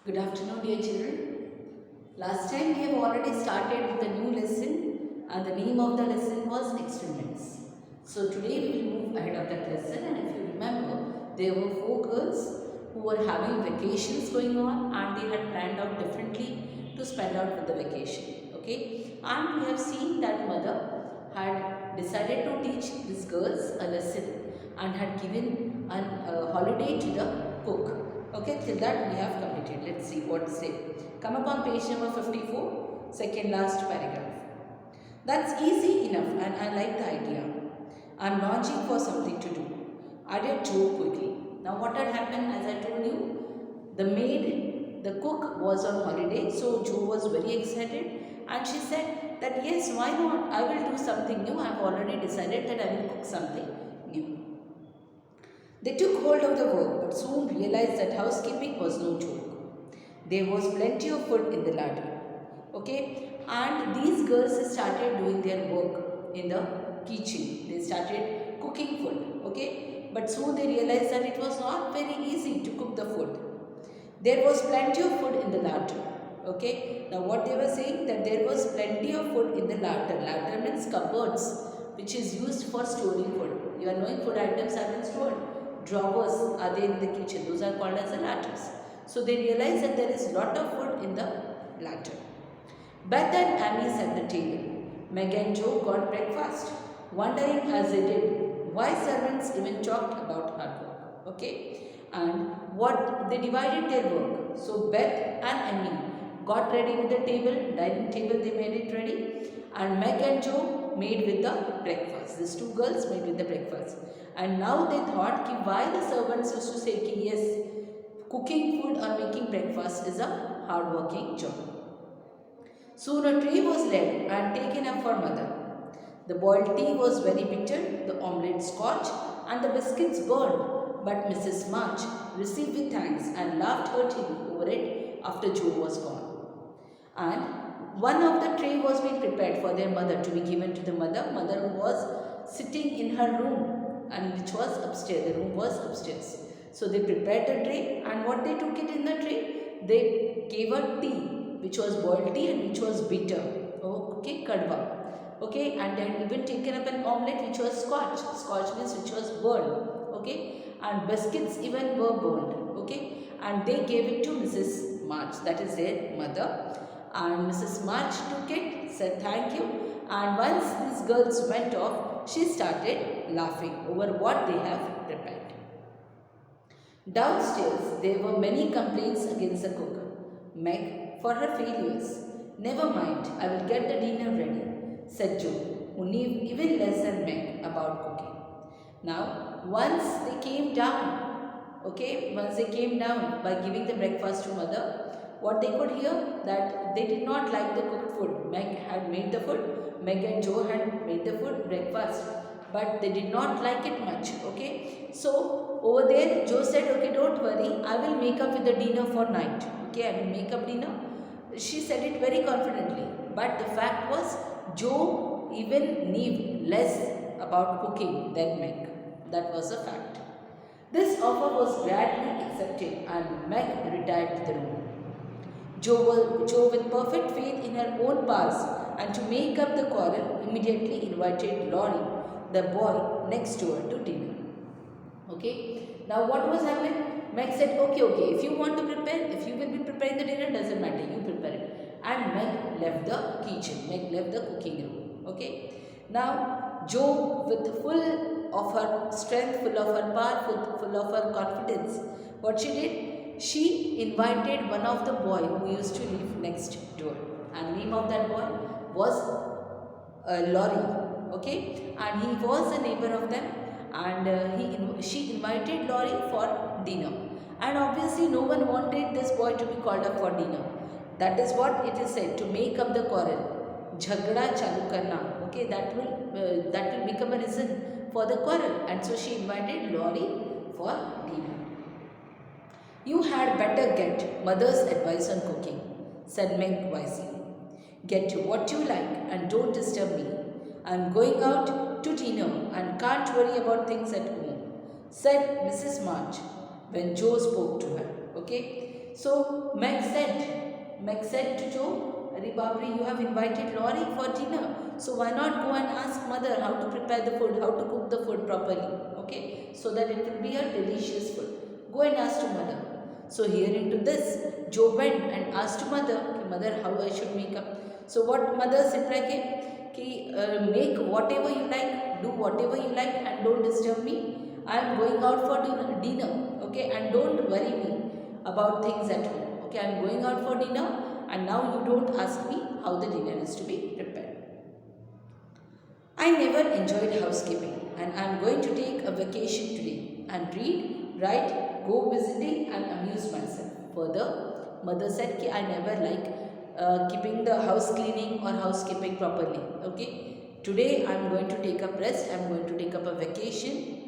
Good afternoon, dear children. Last time we have already started with a new lesson, and the name of the lesson was experiments. So today we will move ahead of that lesson, and if you remember, there were four girls who were having vacations going on, and they had planned out differently to spend out with the vacation. Okay, and we have seen that mother had decided to teach these girls a lesson and had given a holiday to the cook. Okay, till that we have completed. Let's see what say. Come up on page number 54, second last paragraph. That's easy enough and I like the idea. I'm launching for something to do. Added Joe quickly. Now what had happened, as I told you, the maid, the cook was on holiday, so Joe was very excited and she said that yes, why not? I will do something new. I have already decided that I will cook something new. They took hold of the work but soon realized that housekeeping was no joke. There was plenty of food in the larder. Okay, and these girls started doing their work in the kitchen. They started cooking food. Okay, but soon they realized that it was not very easy to cook the food. There was plenty of food in the larder. Okay, now what they were saying, that there was plenty of food in the larder. Larder means cupboards, which is used for storing food. You are knowing food items have been stored. Drawers are there in the kitchen. Those are called as the ladders. So they realized that there is lot of food in the larder. Beth and Amy set the table. Meg and Joe got breakfast, wondering as they did why servants even talked about hard work. Okay, and what they divided their work. So Beth and Amy got ready with the table, dining table. They made it ready, and Meg and Joe made with the breakfast. These two girls made with the breakfast, and now they thought ki why the servants used to say ki yes, cooking food or making breakfast is a hard working job. Soon a tray was led and taken up for mother. The boiled tea was very bitter, the omelette scorched, and the biscuits burned. But Mrs. March received with thanks and laughed heartily over it after Joe was gone. And one of the tray was being prepared for their mother to be given to the mother who was sitting in her room, and which was upstairs. The room was upstairs. So they prepared the tray, and what they took it in the tray, they gave her tea which was boiled tea and which was bitter. Okay, kadwa. Okay, and then even taken up an omelette which was scotch. Scotch means which was burned. Okay, and biscuits even were burned. Okay, and they gave it to Mrs. March, that is their mother. And Mrs. March took it, said thank you. And once these girls went off, she started laughing over what they have prepared. Downstairs, there were many complaints against the cook. Meg, for her failures. Never mind, I will get the dinner ready, said Joe, who knew even less than Meg about cooking. Now, once they came down by giving the breakfast to mother, what they could hear, that they did not like the cooked food. Meg had made the food, Meg and Joe had made the food, breakfast, but they did not like it much. Okay, so over there Joe said, okay, don't worry, I will make up with the dinner for night. Okay, I will make up dinner. She said it very confidently, but the fact was Joe even knew less about cooking than Meg. That was a fact. This offer was gladly accepted and Meg retired to the room. Joe, with perfect faith in her own powers and to make up the quarrel, immediately invited Laurie, the boy next door, to dinner. Okay, now what was happening? Meg said, okay, if you want to prepare, if you will be preparing the dinner, doesn't matter, you prepare it. And Meg left the kitchen, Meg left the cooking room. Okay, now Joe, with full of her strength, full of her power, full of her confidence, what she did? She invited one of the boy who used to live next door, and name of that boy was Laurie. Okay, and he was a neighbor of them, and she invited Laurie for dinner. And obviously no one wanted this boy to be called up for dinner. That is what it is said, to make up the quarrel. Jhagda chalu karna. Okay, that will become a reason for the quarrel. And so she invited Laurie for dinner. You had better get mother's advice on cooking, said Meg wisely. Get what you like and don't disturb me. I am going out to dinner and can't worry about things at home, said Mrs. March when Joe spoke to her. Okay, So Meg said to Joe, Arey Babri, you have invited Laurie for dinner. So why not go and ask mother how to prepare the food, how to cook the food properly, okay? So that it will be a delicious food. Go and ask to mother. So hearing to this, Joe went and asked to mother, mother, how I should make up. So what mother said like, make whatever you like, do whatever you like and don't disturb me. I am going out for dinner, okay, and don't worry me about things at home. Okay, I am going out for dinner and now you don't ask me how the dinner is to be prepared. I never enjoyed housekeeping and I am going to take a vacation today and read, write, go visiting and amuse myself. Further, mother said I never like keeping the house cleaning or housekeeping properly. Okay, today I am going to take up rest, I am going to take up a vacation,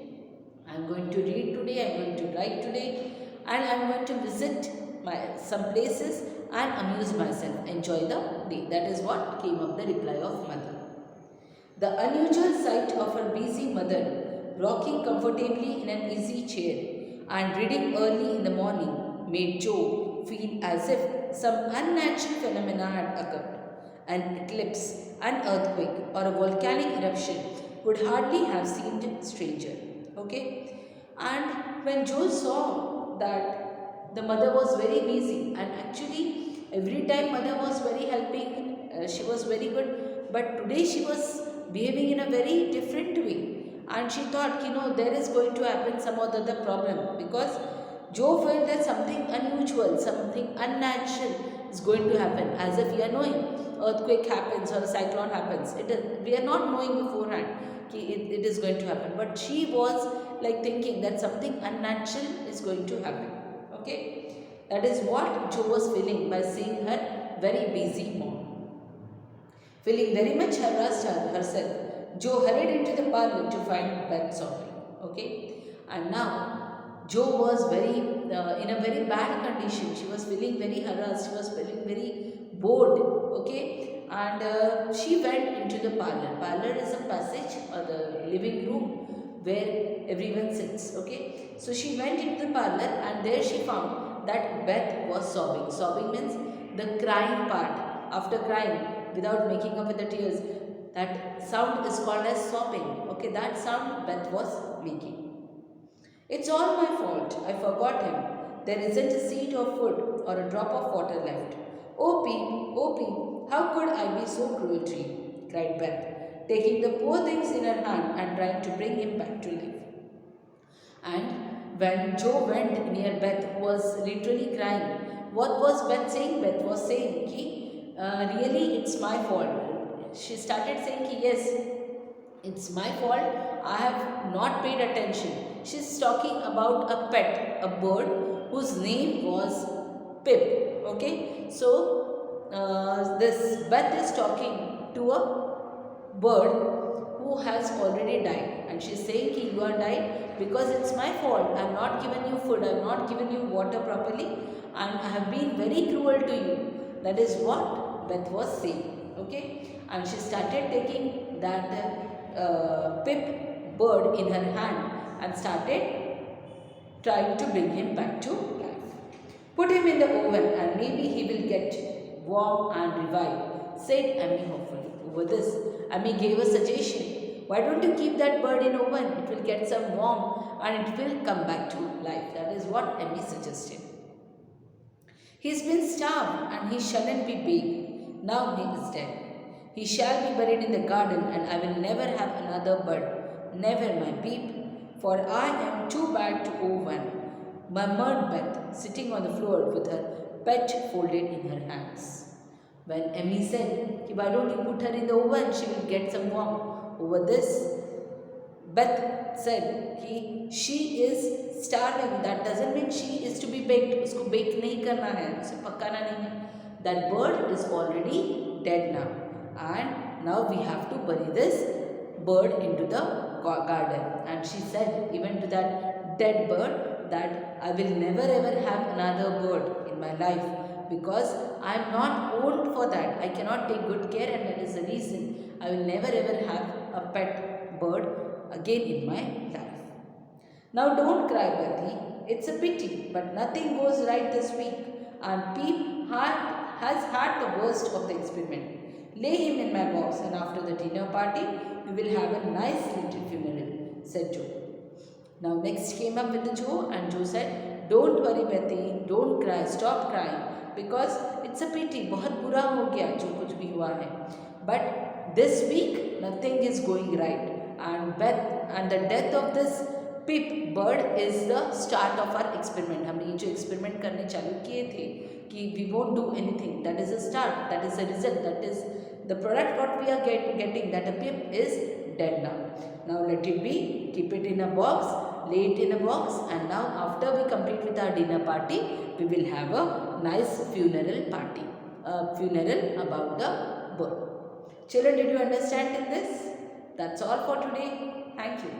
I am going to read today, I am going to write today and I am going to visit some places and amuse myself, enjoy the day. That is what came up the reply of mother. The unusual sight of her busy mother rocking comfortably in an easy chair and reading early in the morning made Joe feel as if some unnatural phenomena had occurred. An eclipse, an earthquake, or a volcanic eruption would hardly have seemed stranger. Okay? And when Joe saw that the mother was very busy, and actually every time mother was very helping, she was very good, but today she was behaving in a very different way. And she thought, there is going to happen some other problem, because Joe felt that something unusual, something unnatural is going to happen, as if we are knowing earthquake happens or a cyclone happens. We are not knowing beforehand it is going to happen, but she was like thinking that something unnatural is going to happen. Okay, that is what Joe was feeling by seeing her very busy mom. Feeling very much harassed herself, Joe hurried into the parlor to find Beth sobbing. Okay, and now Joe was in a very bad condition. She was feeling very harassed. She was feeling very bored. Okay, and she went into the parlor. Parlor is a passage or the living room where everyone sits. Okay, so she went into the parlor and there she found that Beth was sobbing. Sobbing means the crying part. After crying without making up with the tears, that sound is called as sobbing. Okay, that sound Beth was making. It's all my fault. I forgot him. There isn't a seed of food or a drop of water left. Oh Pete, how could I be so cruel to you? Cried Beth, taking the poor things in her hand and trying to bring him back to life. And when Joe went near Beth, who was literally crying, what was Beth saying? Beth was saying, really, it's my fault. She started saying, yes, it's my fault. I have not paid attention. She's talking about a pet, a bird whose name was Pip. Okay, so this Beth is talking to a bird who has already died, and she's saying, you are died because it's my fault. I have not given you food, I have not given you water properly, and I have been very cruel to you. That is what Beth was saying. Okay, and she started taking that Pip bird in her hand and started trying to bring him back to life. Put him in the oven and maybe he will get warm and revive, said Amy hopefully. Over this, Amy gave a suggestion. Why don't you keep that bird in oven? It will get some warmth and it will come back to life. That is what Amy suggested. He's been starved and he shalln't be big. Now he is dead. He shall be buried in the garden and I will never have another bird. Never, my peep, for I am too bad to owe one. Murmured Beth, sitting on the floor with her pet folded in her hands. When Emmy said, why don't you put her in the oven, she will get some warmth. Over this, Beth said, she is starving. That doesn't mean she is to be baked. Usko bake nahi karna hai, usse pakana nahi hai. That bird is already dead now. And now we have to bury this bird into the garden. And she said even to that dead bird that I will never ever have another bird in my life, because I am not owned for that. I cannot take good care, and that is the reason I will never ever have a pet bird again in my life. Now don't cry, Bethy. It's a pity, but nothing goes right this week. and Peep has had the worst of the experiment. Lay him in my box, and after the dinner party, we will have a nice little funeral, said Joe. Now next came up with the Joe, and Joe said, don't worry Betty, don't cry, stop crying, because it's a pity, बहुत बुरा हो गया जो कुछ भी हुआ है. But this week nothing is going right, and the death of this Pip bird is the start of our experiment. हमने ये जो experiment करने चालू किए थे कि we won't do anything, that is a start, that is a result, that is the product what we are getting, that a Pip is dead now. Now let it be, keep it in a box, lay it in a box, and now after we complete with our dinner party, we will have a nice funeral party, a funeral about the bird. Children, did you understand in this? That's all for today. Thank you.